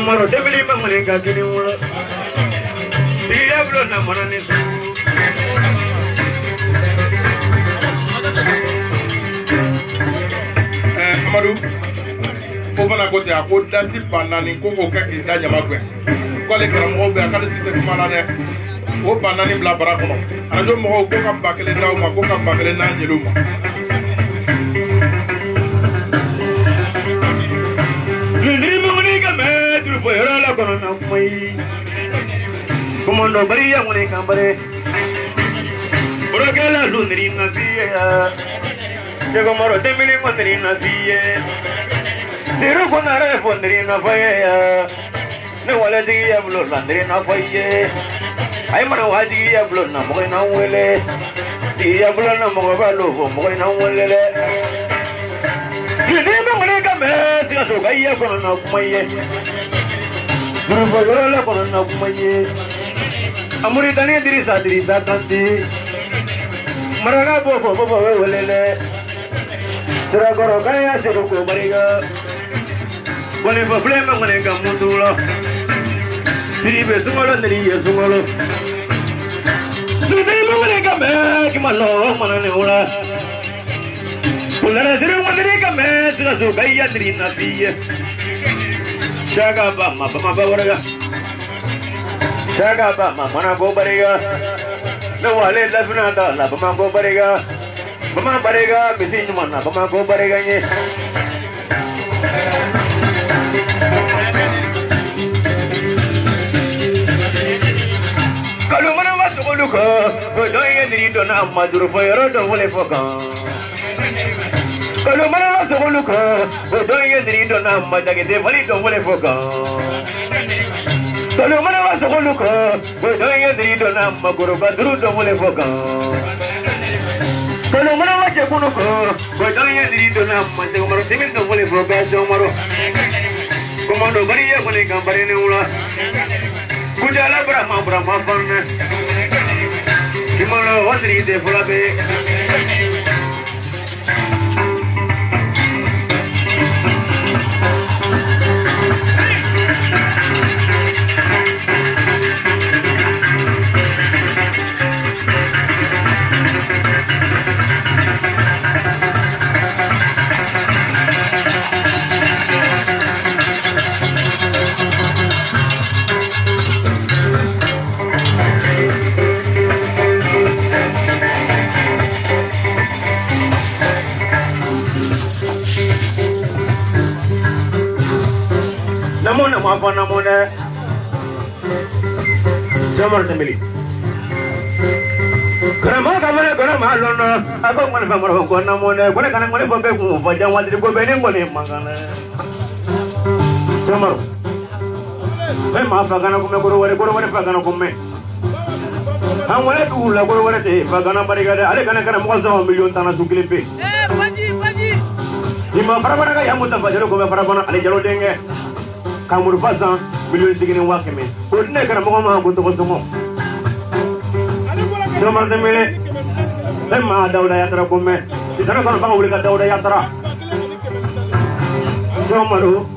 Tomorrow, Devil Mamonica, can you work? Diablo, Namoranis. Amadou, faut pas la côté à côté d'Assi Banani, Coco Kaki, Danyamagwe. Quand les grands à qualité de Malane, au Banani Blabaracono. I don't know Coca Bacalena, Coca Bacalena, Yeluma. La corona fue como no varía una cámara porque la luz de nacía llegó moro de mil mandarín nacía cero con ara de fonderina fue no vale diablo landrina fue ay mano va diablo no mo no huele diablo no mo va lo mo no huele y dime una cámara si eso caía con no fue la corona kumaye amuri tani dirisa tanti maraga bo welele sira goro kaya siro ko mariga bone problema ngone gamudulo siri be sumalo ndiri yesumalo nudi ngone gambe kimalo manane ula kulare siro ngone gambe sira so kaya ndiri nafiye Shaga mama bawaraga Shaga mama mana go barega no wale lafna da la mama go barega bisin mana mama go barega ye kalu mana watu koluka do ye do na mazuru fayro do wale foka Kalau mana masuk luka, bodoh yang diri dona macam kita balik dong boleh foka. Kalau mana masuk luka, bodoh yang diri dona maguru badru dong boleh foka. Kalau mana macam luka, bodoh yang diri dona macam maru timin dong boleh foka dong maru. Komando beri ya boleh gambar ini ulah. Kujala berama pun. Gimana wasri deh pula be. Apa namanya? Jamar temili. Kerama lono. Aku mana pamar aku namanya. Kau nak mana pampe aku. Fajang wajib aku bening boleh mangana. Jamar. Maaf agak aku me guru wari agak aku me. Hamwala tu lah guru wari teh. Agak bari kada. Ada kana muka sama million tanah sukilipi. Paji. Ima para kaya muta pajaru aku me para ada jalur denge. Kamu pasang million segini wakeme. Kudne karena mau ngomong aku tuh semua. Cuma temile. Emma ada udah yatra kome. Kita nak kalau boleh kata udah yatra. Cuma lu.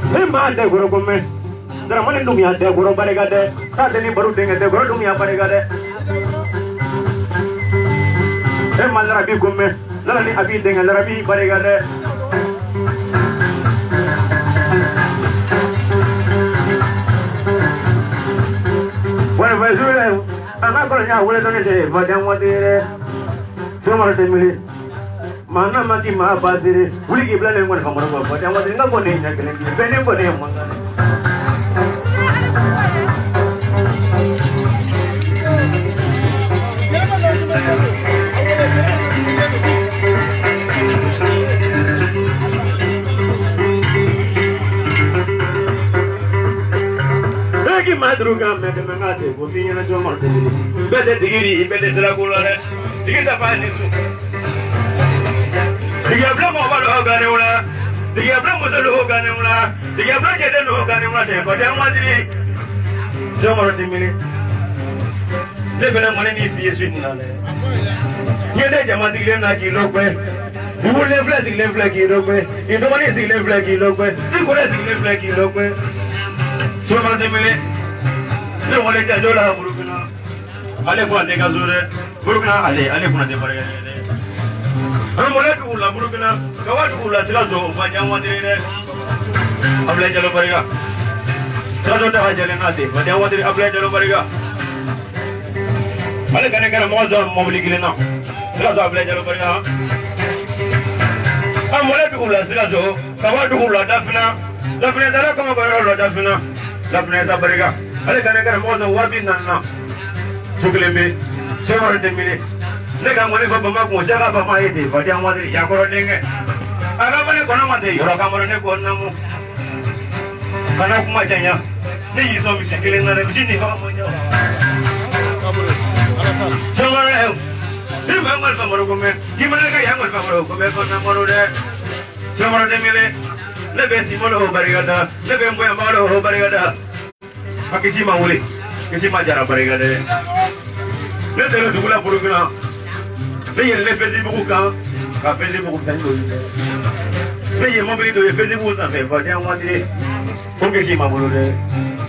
Emma ada guru kome. Terus mana dunia ada guru balik ada. Tadi ni baru dengar ada guru dunia balik ada. Emma larabi kome. Larabi abi dengar larabi balik ada. Bueno, pues anak kalau nyawa boleh tuh nih, macam apa sih? Semua orang temili, mana mati mah apa sih? Boleh kiblat yang mana kamu orang macam apa sih? Nggak boleh nyakirin, benar boleh yang mana? Lagi madruga mende mengate, buktinya nasi omor tadi. Bete tigiri, bete selakulare, tigita panisu. Tiga belas mau balu hogane ula, tiga belas musuh hogane ula, tiga belas jadi hogane ula. Siapa yang madri? Somor timili. Dia bilang mana ni fiye swin nale. Dia dah jam masih dia nak kilo kue. Ibu le flex ilokwe. Indomani si le flex ilokwe. Ikule si le flex ilokwe. Soma temele. Ne wale jajola burukina. Ale kuna teka zure. Burukina ale kuna te parega ne. Amole tu la burukina. Kawatu la silazo ufanya wadire. Abla jalo parega. Silazo ta hajale nate. Fanya wadire abla jalo parega. Ale kana moza mobili kilena. Silazo abla jalo parega. Amole tu la silazo. Kawatu la dafina. Dafina zara kama baro dafina. Dafina za parega. Ale kana moza wabi nana. Sukulembe. Sema demile. Nega ngone fa bama ko sega fa ma yede fa dia ngwade ya ko denge aga bane ko na mate yoro ka mo ne ko na mu kana kuma janya ne yi so mi sekele na ne bi ni fa mo nya Chamara ni ma ngol fa mo ko me ki ma ne ka ya ngol fa mo ko me ko na mo de Chamara de mele ne be si mo lo barigada ne be mo ya ma lo barigada akisi ma wuli kisi ma jara barigada ne de lo dugula buruguna mais il y a les Facebook quand Facebook ça nous mais il y a mon billet de Facebook ça fait pas bien moi dire pour que si ma bolode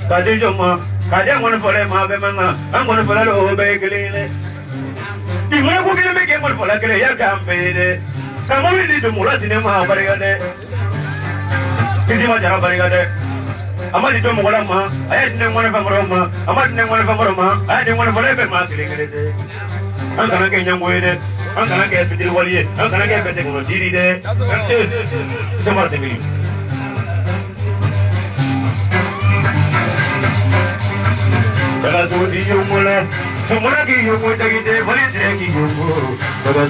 quand je moi quand je mon folle ma be manga an mon folle lo be kelele di mo ko kele me ke mon folle kele ya kambe quand mo dit de mo la cinéma barigade kisi ma jara barigade amadi to mo la ma ayat ne mo ne fa ma amadi ne mo ne fa ma ayat ne mo ne folle be ma kelele de an kana kɛ ɲɛngo ye dɛ an kana kɛ fitiri wali ye an kana kɛ bɛsɛ kɔnɔ jiri dɛ semar tɛ kelen daga sodi yongo la somana ki yongo tagi tɛ fali tɛ ki yongo daga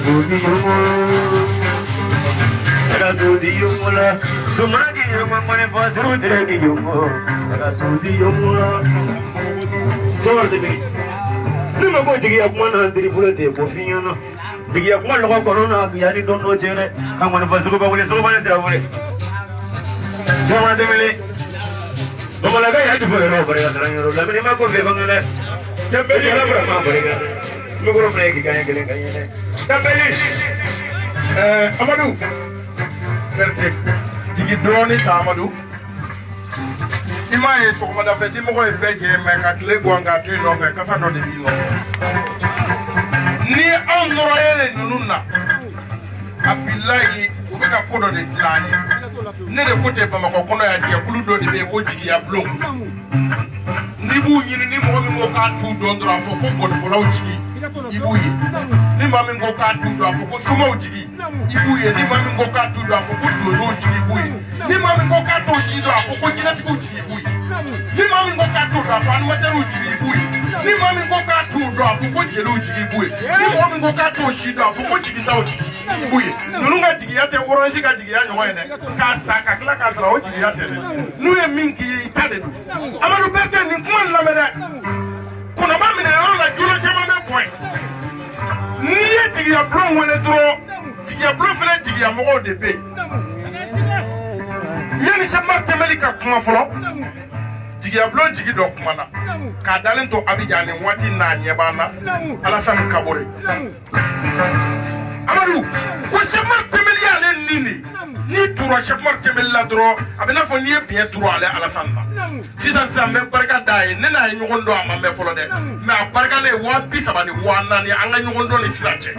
sodi yongo la somana ki yongo mane fa suru tɛ ki yongo daga sodi yongo la semar tɛ kelen ni ma ko jigi akuma na ndiri bulete ko finyana bigi akuma logo kono na yani don no chere kama na fasuko ba wole so ba ndira wole jama de mele no mala ga ya tu fere no bare ga ranyo la mele ma ko ve bangale tembe ni la bra ma bare ga mi ko bre ki ga ngene ga ngene tambeli Amadou perfect jigi drone ta Amadou ima ye sɔgɔma da fɛ di mɔgɔ ye bɛɛ jɛ mɛ ka tile guwan ka to yen nɔfɛ kasa dɔ de b'i nɔfɛ ni anw nɔrɔ ye ninnu na a bilayi u bɛ ka ko dɔ de dilan an ye ne de ko tɛ Bamakɔ kɔnɔ yan jɛkulu dɔ de bɛ yen ko jigiya bulon n'i b'u ɲini ni mɔgɔ min ko k'a t'u dɔn dɔrɔn a fɔ ko gɔnifɔlaw jigi i b'u ye ni maa min ko k'a t'u dɔn a fɔ ko somaw jigi i b'u ye ni maa min ko k'a t'u dɔn a fɔ ko donsow jigi i b'u ye ni maa min ko k'a t'o si dɔn a fɔ ko jinɛtigiw jigi i b'u ye ni maa min ko k'a t'o dɔn a fɔ animatɛriw jigi i b'u ye ni maa min ko k'a t'u dɔn a fɔ ko jeliw jigi i b'u ye ni mɔgɔ min ko k'a t'o si dɔn a fɔ ko jigisaw jigi i b'u ye ninnu ka jigiya tɛ orange ka jigiya ɲɔgɔn ye dɛ k'a ta ka tila k'a sara o jigiya tɛ dɛ n'u ye min k'i ye i ta de don Amadou Berté nin kuma in lamɛn dɛ kɔnɔma minɛ yɔrɔ la joona caman bɛ fɔ yen n'i ye jigiya bulon wele dɔrɔn jigiya bulon fana jigiya mɔgɔw de bɛ yen yanni Cheikh Temeli ka kuma fɔlɔ jigiya bulon jigi dɔ kumana k'a dalen to Abidjan nin waati n'a ɲɛ b'an na Alassane Kabore Amadou ko Cheikh Temeli y'ale nin de n'i tura Cheikh Temeli la dɔrɔn a bɛ n'a fɔ n'i ye biɲɛ turu ale Alassane la sisan n bɛ barika d'a ye ne n'a ye ɲɔgɔn dɔn a ma mɛn fɔlɔ dɛ mɛ a barikalen 230 ni 400 an ka ɲɔgɔn dɔn ni sira cɛ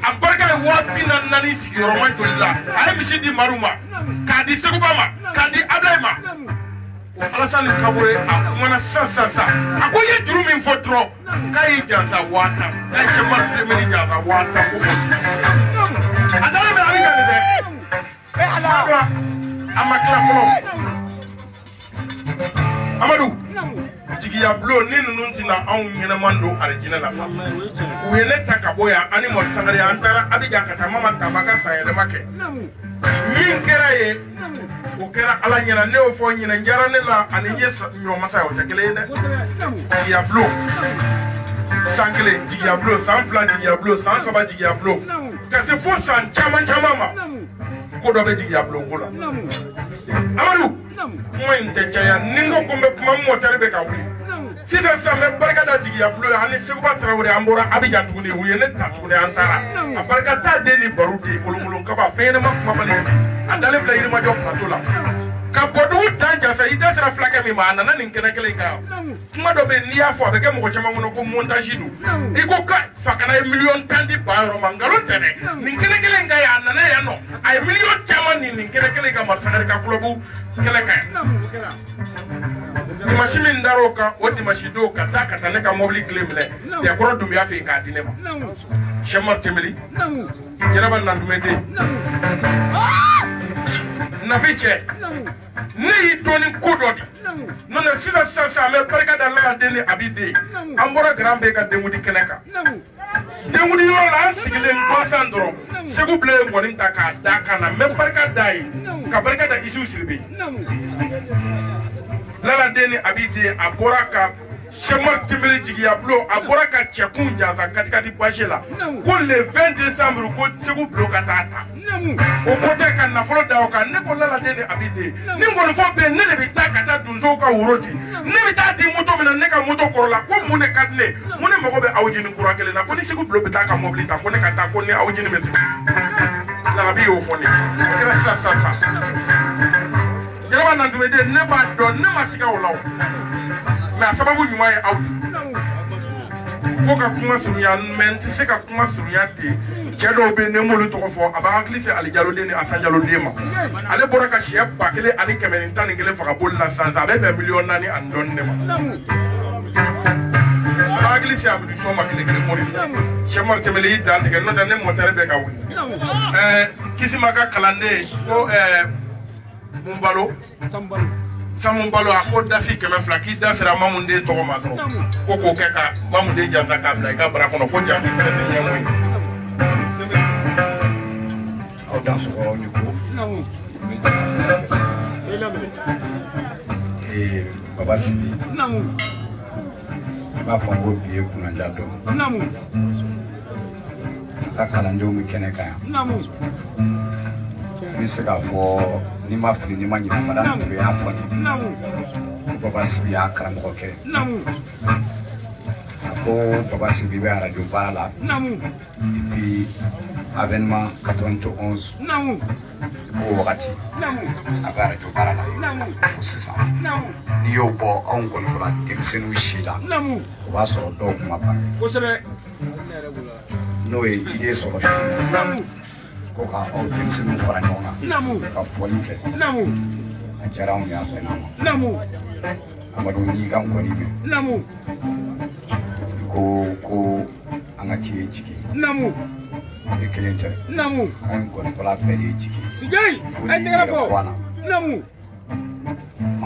a barika ye 244 sigiyɔrɔma joli la a ye misi di Maru ma k'a di Seguba ma k'a di Ablaye ma Alassane Kabore a kumana sisan a ko i ye juru min fɔ dɔrɔn k'a y'i jansa 1000 k'a ye Cheikh Temeli jansa 1000 ko a dalen bɛ Abidjan de dɛ a ma tila fɔlɔ Amadou jigiya bulon ni ninnu tɛna anw ɲɛnɛman don alijinɛ la sa u ye ne ta ka bɔ yan ani Mɔri Sangare an taara Abidjan ka taa Mama Tamba ka sanyɛlɛma kɛ min kɛra ye o kɛra Ala ɲɛna ne y'o fɔ ɲinɛ n diyara ne la ani n ye ɲɔmasa ye o tɛ kelen ye dɛ jigiya bulon san 1 jigiya bulon san 2 jigiya bulon san 3 jigiya bulon ka se fo san caman ma ko dɔ bɛ jigiya bulon ko la Amadou kuma in tɛ caya ni n ko ko n bɛ kuma mɔtɛri bɛ ka wuli sisan sisan bɛ barika da jigiya bulo la ani Seguba Tarawele an bɔra Abidjan tuguni u ye ne ta tuguni an taara a barika t'a den ni baro de bolonbolon kaba fɛn ɲɛnama kumabali a dalen filɛ Yirimajɔ plateau la ka bɔdugu dan jansa i da sera fulakɛ min ma a nana nin kɛnɛ kelen kan kuma dɔ bɛ yen n'i y'a fɔ a bɛ kɛ mɔgɔ caman kɔnɔ ko montage don i ko ka fakana ye miliyɔn 10 di ba yɔrɔ ma nkalon tɛ dɛ nin kɛnɛ kelen kan a nana yan nɔ a ye miliyɔn caman nin kɛnɛ kelen kan Marisakari ka kulɔbu kɛnɛ kan dimanche min dar'o kan o dimanche don ka taa ne ka mobili tile minɛ Yakɔrɔ Dunbiya fɛ yen k'a di ne ma Cheikh Umaru Tembeli Jɛnɛba Nandume den Nafi cɛ ne y'i dɔn ni ko dɔ de n'o tɛ sisan an bɛ barika da Ala la den ni Abi den an bɔra Grand B ka dengudi kɛnɛ kan dengudi yɔrɔ la an sigilen gansan dɔrɔn Segu Bile ye ngɔni ta k'a da kan na n bɛ barika da ye ka barika da Isufu Sidibe Lala den ni Abi den a bɔra ka Cheikh Umaru Tembeli jigiya bulo a bɔra ka cɛkun jansa katikati bâche la ko le 20 décembre ko Segu Bulo ka taa ta o côté ka nafolo da o kan ne ko Lala den ni Abi den ni ngɔnifɔ bɛ ne de bɛ taa ka taa donsow ka woro di ne bɛ taa di moto min na ne ka moto kɔrɔla ko mun de ka di ne mun ne mago bɛ Awjini kura kelen na ko ni Segu Bulo bɛ taa ka mobili ta ko ne ka taa ko ni Awjini bɛ sigi Lala bi y'o fɔ ne o kɛra sisan Jɛnɛba Nandume den ne b'a dɔn ne ma siga o la o mais a sababu ɲuman ye aw ko ka kuma surunya mais n tɛ se ka kuma surunya ten cɛ dɔw bɛ yen ne m'olu tɔgɔ fɔ a b'a hakili se Ali Jalo den ni Asan Jalo den ma ale bɔra ka sɛ 1000 ani 111 faga boli la sisan a bɛ bɛn miliyɔn 4 ani dɔɔni de ma a b'a hakili se Abidu Sɔn ma kelen mori Cheikh Umaru Tembeli y'i dan tigɛ n'o tɛ ne mɔtɛri bɛ ka wuli Kisima ka kalanden ko Munbalo Samu Balo a ko dasi 200 k'i da sera Mamunden tɔgɔ ma dɔrɔn ko k'o kɛ ka Mamunden jansa k'a bila i ka bara kɔnɔ ko jaabi fɛnɛ tɛ ɲɛngo ye aw dan sɔgɔ ni ko Baba Sibi i b'a fɔ ko bi ye kunanja dɔn ka kalandenw bɛ kɛnɛ kan yan n bɛ se k'a fɔ ni ma fili ni ma ɲinɛ Madame Touré y'a fɔ ni Baba Sibi y'a karamɔgɔ kɛ a ko Baba Sibi bɛ radio baara la depuis avènement 91 o wagati a bɛ radio baara la fo sisan n'i y'o bɔ anw kɔni bɔra denmisɛnninw si la o b'a sɔrɔ dɔw kuma bange n'o ye idée sɔrɔ si la ko ka aw denmisɛnninw fara ɲɔgɔn kan ka fɔli kɛ a diyara anw ye a bɛnna ma Amadu n'i ka nkɔni mɛn ko an ka k'i ye jigi ye kelen tɛ an ye nkɔnifɔla bɛɛ de ye jigi fo n'i yɛrɛ bɔ a la anw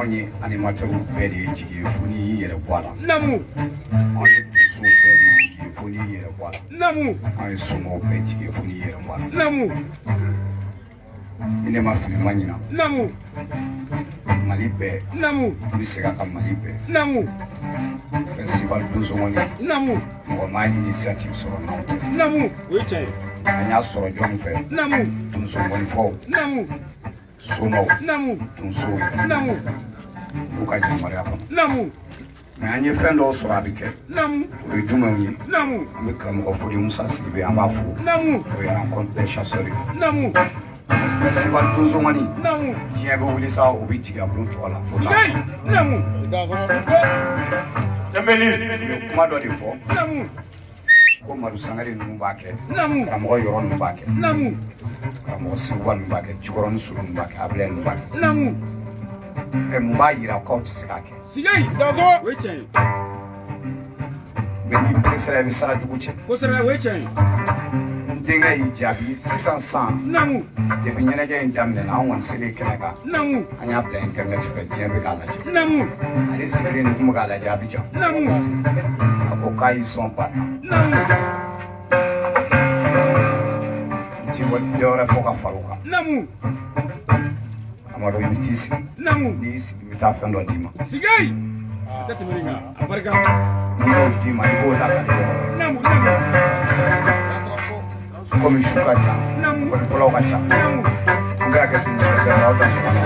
ye animateurs bɛɛ de ye jigi ye fo n'i y'i yɛrɛ bɔ a la anw ye donsow bɛɛ de ye jigi ye fo n'i y'i yɛrɛ bɔ a la anw ye somɔgɔw bɛɛ jigi ye fo n'i y'i yɛrɛ bɔ a la ni ne ma fili ma ɲina Mali bɛɛ n bɛ segin a kan Mali bɛɛ festival Donzongɔni mɔgɔ m'a initiative sɔrɔ n'anw tɛ an y'a sɔrɔ jɔn fɛ donzongɔnifɔw somaw donsow olu ka yamaruya kɔnɔ mais an ye fɛn dɔw sɔrɔ a bɛ kɛ o ye jumɛnw ye an bɛ karamɔgɔ Fode Musa Sidibe an b'a fo o ye rencontre des chasseurs ye festival Donzongɔni diɲɛ bɛ wuli sa o bɛ jigin a bulon tɔgɔ la fo Tembeli kuma dɔ de fɔ ko Madu Sangare ninnu b'a kɛ karamɔgɔ Yɔrɔ ninnu b'a kɛ karamɔgɔ Seguba ninnu b'a kɛ Jikɔrɔ ni Solo ninnu b'a kɛ Abilɛ ninnu b'a kɛ mun b'a yira k'aw tɛ se k'a kɛ mais n'i peresera i bɛ sara jugu cɛ n denkɛ y'i jaabi sisan depuis ɲɛnajɛ in daminɛna an kɔni selen kɛnɛ kan an y'a bila internet fɛ diɲɛ bɛ k'a lajɛ ale sigilen nin tun bɛ k'a lajɛ Abidjan a ko k'a y'i sɔn ba n ti dɔ wɛrɛ fɔ ka fara o kan Amadu i bɛ t'i sigi n'i y'i sigi i bɛ taa fɛn dɔ d'i ma n'i y'o d'i ma i b'o lakale komi su ka ca kɔnifɔlaw ka ca n bɛ hakɛ to ɲɛnajɛ aw ta sɔgɔma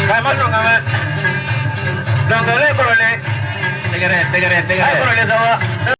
Kama nungame. Dongole kolole. Tegere. Kolole sawa.